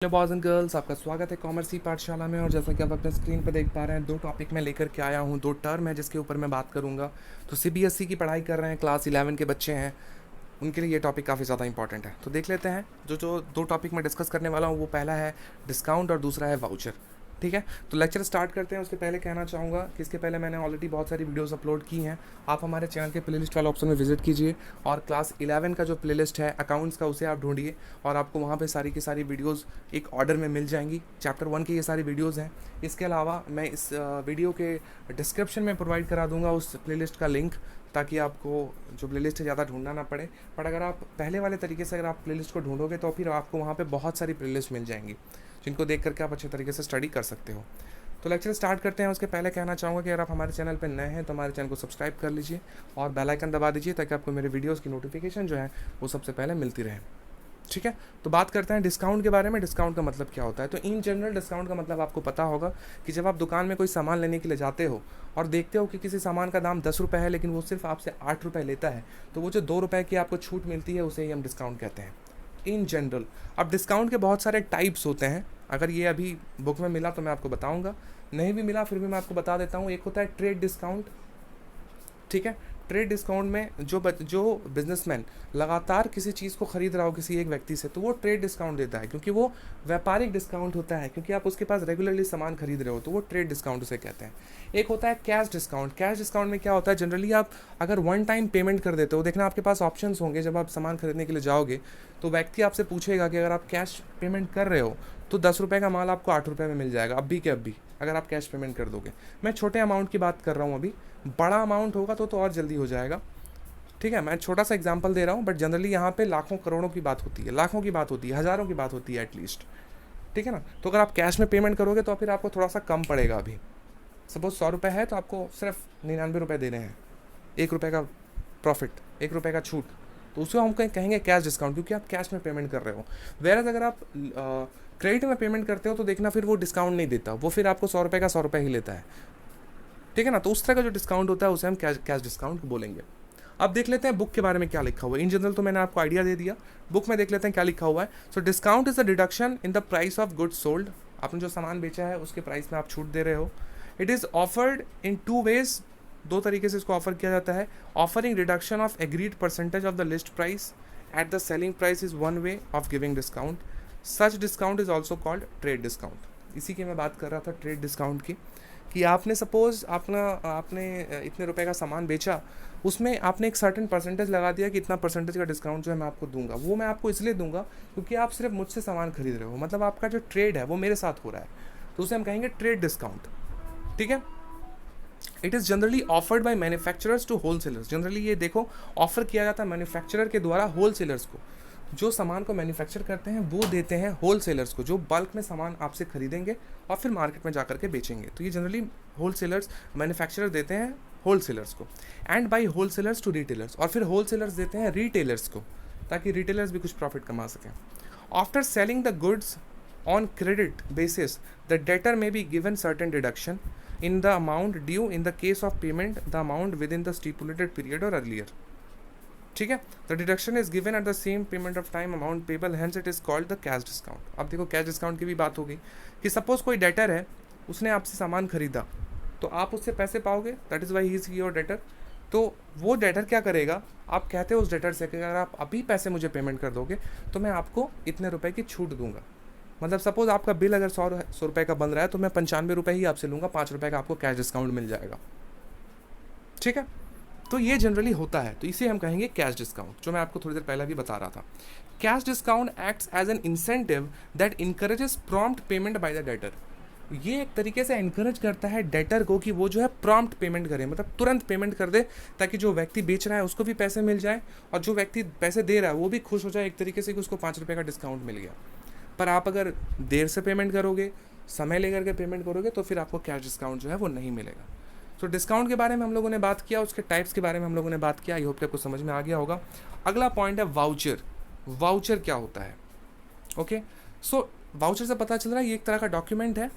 Hello boys and girls, आपका स्वागत है कॉमर्स की पाठशाला में। और जैसा कि आप अपने स्क्रीन पर देख पा रहे हैं, दो टॉपिक मैं लेकर के आया हूँ, दो टर्म है जिसके ऊपर मैं बात करूँगा। तो सीबीएसई की पढ़ाई कर रहे हैं, क्लास 11 के बच्चे हैं, उनके लिए ये टॉपिक काफ़ी ज़्यादा इंपॉर्टेंट है। तो देख लेते हैं। जो जो दो टॉपिक मैं डिस्कस करने वाला हूँ, वो पहला है डिस्काउंट और दूसरा है वाउचर। ठीक है, तो लेक्चर स्टार्ट करते हैं। उसके पहले कहना चाहूँगा कि इसके पहले मैंने ऑलरेडी बहुत सारी वीडियोस अपलोड की हैं। आप हमारे चैनल के प्लेलिस्ट वाले ऑप्शन में विजिट कीजिए और क्लास 11 का जो प्लेलिस्ट है अकाउंट्स का, उसे आप ढूंढिए और आपको वहाँ पे सारी की सारी वीडियोस एक ऑर्डर में मिल जाएंगी। चैप्टर 1 की ये सारी वीडियोस हैं। इसके अलावा मैं इस वीडियो के डिस्क्रिप्शन में प्रोवाइड करा दूंगा उस प्लेलिस्ट का लिंक, ताकि आपको जो प्लेलिस्ट है ज़्यादा ढूंढना ना पड़े। पर अगर आप पहले वाले तरीके से अगर आप प्लेलिस्ट को ढूंढोगे तो फिर आपको वहाँ पे बहुत सारी प्लेलिस्ट मिल जाएंगी, जिनको देख करके आप अच्छे तरीके से स्टडी कर सकते हो। तो लेक्चर स्टार्ट करते हैं। उसके पहले कहना चाहूँगा कि अगर आप हमारे चैनल पर नए हैं तो हमारे चैनल को सब्सक्राइब कर लीजिए और बेल आइकन दबा दीजिए, ताकि आपको मेरे वीडियोज़ की नोटिफिकेशन जो है वो सबसे पहले मिलती रहे। ठीक है, तो बात करते हैं डिस्काउंट के बारे में। डिस्काउंट का मतलब क्या होता है? तो इन जनरल डिस्काउंट का मतलब आपको पता होगा कि जब आप दुकान में कोई सामान लेने के लिए जाते हो और देखते हो कि किसी सामान का दाम 10 रुपये है, लेकिन वो सिर्फ आपसे 8 रुपये लेता है, तो वो जो 2 रुपये की आपको छूट मिलती है, उसे ही हम डिस्काउंट कहते हैं इन जनरल। अब डिस्काउंट के बहुत सारे टाइप्स होते हैं। अगर ये अभी बुक में मिला तो मैं आपको बताऊंगा, नहीं भी मिला फिर भी मैं आपको बता देता हूँ। एक होता है ट्रेड डिस्काउंट। ठीक है, ट्रेड डिस्काउंट में जो बिजनेसमैन लगातार किसी चीज़ को खरीद रहा हो किसी एक व्यक्ति से, तो वो ट्रेड डिस्काउंट देता है, क्योंकि वो व्यापारिक डिस्काउंट होता है, क्योंकि आप उसके पास रेगुलरली सामान खरीद रहे हो, तो वो ट्रेड डिस्काउंट उसे कहते हैं। एक होता है कैश डिस्काउंट। कैश डिस्काउंट में क्या होता है, जनरली आप अगर वन टाइम पेमेंट कर देते हो, देखना आपके पास ऑप्शंस होंगे जब आप सामान खरीदने के लिए जाओगे, तो व्यक्ति आपसे पूछेगा कि अगर आप कैश पेमेंट कर रहे हो तो 10 रुपये का माल आपको 8 रुपये में मिल जाएगा, अभी के अभी, अगर आप कैश पेमेंट कर दोगे। मैं छोटे अमाउंट की बात कर रहा हूँ अभी, बड़ा अमाउंट होगा तो और जल्दी हो जाएगा। ठीक है, मैं छोटा सा एग्जांपल दे रहा हूँ, बट जनरली यहाँ पे लाखों करोड़ों की बात होती है, लाखों की बात होती है, हज़ारों की बात होती है एटलीस्ट। ठीक है ना, तो अगर आप कैश में पेमेंट करोगे तो फिर आपको थोड़ा सा कम पड़ेगा। अभी सपोज 100 रुपये है तो आपको सिर्फ 99 रुपये देने हैं, 1 रुपये का प्रॉफिट, 1 रुपये का छूट, तो उसको हम कहेंगे कैश डिस्काउंट, क्योंकि आप कैश में पेमेंट कर रहे हो। वेरएज अगर आप क्रेडिट में पेमेंट करते हो तो देखना फिर वो डिस्काउंट नहीं देता, वो फिर आपको 100 रुपये का 100 रुपये ही लेता है। ठीक है ना, तो उस तरह का जो डिस्काउंट होता है उसे हम कैश डिस्काउंट बोलेंगे। अब देख लेते हैं बुक के बारे में क्या लिखा हुआ है। इन जनरल तो मैंने आपको आइडिया दे दिया, बुक में देख लेते हैं क्या लिखा हुआ है। So discount is the deduction in the price of goods sold. आपने जो सामान बेचा है उसके प्राइस में आप छूट दे रहे हो। It is offered in 2 ways, दो तरीके से इसको ऑफर किया जाता है। Offering reduction of agreed percentage of the list price at the selling price is one way of giving discount. Such discount is also called trade discount. इसी की मैं बात कर रहा था, ट्रेड डिस्काउंट की, कि आपने सपोज आपने इतने रुपए का सामान बेचा, उसमें आपने एक सर्टेन परसेंटेज लगा दिया कि इतना परसेंटेज का डिस्काउंट जो है मैं आपको दूंगा। वो मैं आपको इसलिए दूंगा क्योंकि आप सिर्फ मुझसे सामान खरीद रहे हो, मतलब आपका जो ट्रेड है वो मेरे साथ हो रहा है, तो उसे हम कहेंगे ट्रेड डिस्काउंट। ठीक है, it is generally offered by manufacturers to wholesalers. Generally ये देखो, ऑफर किया जाता है मैन्युफैक्चरर के द्वारा होलसेलर्स को। जो सामान को मैन्युफैक्चर करते हैं वो देते हैं होलसेलर्स को, जो बल्क में सामान आपसे खरीदेंगे और फिर मार्केट में जाकर के बेचेंगे। तो ये जनरली होलसेलर्स, मैन्युफैक्चरर देते हैं होलसेलर्स को, and by wholesalers to retailers, और फिर होलसेलर्स देते हैं रिटेलर्स को, ताकि रिटेलर्स भी कुछ प्रॉफिट कमा सकें। After selling the goods on credit basis the debtor may be given certain deduction in the amount due in the case of payment the amount within the stipulated period or earlier. ठीक है, the deduction is given at the same payment of time amount payable, hence it is called the cash discount. अब देखो cash discount की भी बात हो गई कि सपोज कोई डेटर है, उसने आपसे सामान खरीदा, तो आप उससे पैसे पाओगे, that is why he is your debtor. तो वो डेटर क्या करेगा, आप कहते हो उस डेटर से कि अगर आप अभी पैसे मुझे पेमेंट कर दोगे तो मैं आपको इतने रुपए की छूट दूंगा। मतलब सपोज आपका बिल अगर 100 रुपये का बन रहा है तो मैं 95 रुपये ही आपसे लूँगा, 5 रुपये का आपको कैश डिस्काउंट मिल जाएगा। ठीक है, तो ये जनरली होता है, तो इसे हम कहेंगे कैश डिस्काउंट, जो मैं आपको थोड़ी देर पहले भी बता रहा था। Cash discount acts as an incentive that encourages prompt payment by the debtor. ये एक तरीके से इनकरेज करता है डेटर को कि वो जो है प्रॉम्प्ट पेमेंट करे, मतलब तुरंत पेमेंट कर दे, ताकि जो व्यक्ति बेच रहा है उसको भी पैसे मिल जाए और जो व्यक्ति पैसे दे रहा है वो भी खुश हो जाए एक तरीके से कि उसको 5 रुपये का डिस्काउंट मिल गया। पर आप अगर देर से पेमेंट करोगे, समय लेकर के पेमेंट करोगे, तो फिर आपको कैश डिस्काउंट जो है वो नहीं मिलेगा। तो डिस्काउंट के बारे में हम लोगों ने बात किया, उसके टाइप्स के बारे में हम लोगों ने बात किया। आई होप कि आपको समझ में आ गया होगा। अगला पॉइंट है वाउचर। वाउचर क्या होता है? ओके, सो वाउचर से पता चल रहा है ये एक तरह का डॉक्यूमेंट है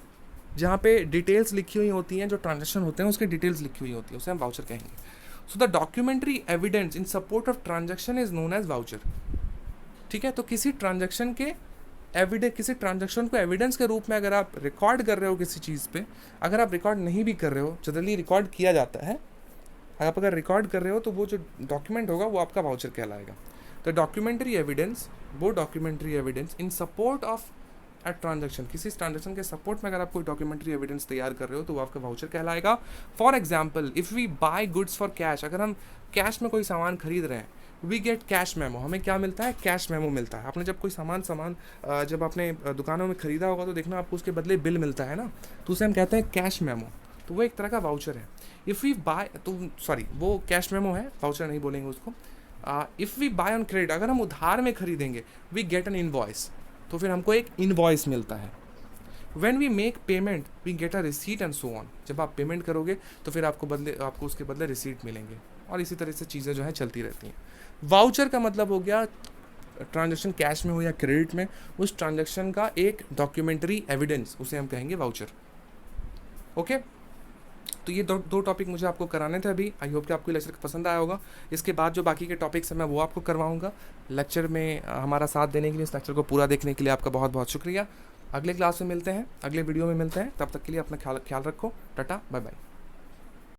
जहाँ पे डिटेल्स लिखी हुई होती हैं, जो ट्रांजेक्शन होते हैं उसकी डिटेल्स लिखी हुई होती है, उसे हम वाउचर कहेंगे। So the documentary evidence in support of transaction is known as voucher. ठीक है, तो किसी ट्रांजेक्शन के एविडेंस, किसी ट्रांजैक्शन को एविडेंस के रूप में अगर आप रिकॉर्ड कर रहे हो किसी चीज़ पे, अगर आप रिकॉर्ड नहीं भी कर रहे हो, जनरली रिकॉर्ड किया जाता है, आप अगर रिकॉर्ड कर रहे हो तो वो जो डॉक्यूमेंट होगा वो आपका वाउचर कहलाएगा। तो डॉक्यूमेंट्री एविडेंस, वो documentary evidence in support of a transaction, किसी ट्रांजैक्शन के सपोर्ट में अगर आप कोई डॉक्यूमेंट्री एविडेंस तैयार कर रहे हो तो वो आपका वाउचर कहलाएगा। For example, if we buy goods for cash, अगर हम कैश में कोई सामान खरीद रहे हैं, वी गेट कैश मेमो, हमें क्या मिलता है, कैश मेमो मिलता है। आपने जब कोई सामान जब आपने दुकानों में खरीदा होगा तो देखना आपको उसके बदले बिल मिलता है ना, तो उसे हम कहते हैं कैश मेमो, तो वो एक तरह का वाउचर है। इफ़ वी बाय, तो सॉरी वो कैश मेमो है, वाउचर नहीं बोलेंगे उसको। If we buy on credit, अगर हम उधार में खरीदेंगे, वी गेट एन इनवॉइस, तो फिर हमको एक इनवॉइस मिलता है। When we make payment we get a receipt and so on, जब आप पेमेंट करोगे तो फिर आपको उसके बदले रिसीट मिलेंगे, और इसी तरह से चीज़ें जो है चलती रहती हैं। वाउचर का मतलब हो गया ट्रांजैक्शन कैश में हो या क्रेडिट में, उस ट्रांजैक्शन का एक डॉक्यूमेंट्री एविडेंस, उसे हम कहेंगे वाउचर। ओके, तो ये दो टॉपिक मुझे आपको कराने थे अभी। आई होप कि आपको लेक्चर पसंद आया होगा। इसके बाद जो बाकी के टॉपिक्स हैं मैं वो आपको करवाऊंगा लेक्चर में। हमारा साथ देने के लिए, इस लेक्चर को पूरा देखने के लिए आपका बहुत बहुत शुक्रिया। अगले क्लास में मिलते हैं, अगले वीडियो में मिलते हैं, तब तक के लिए अपना ख्याल रखो। Tata, bye bye.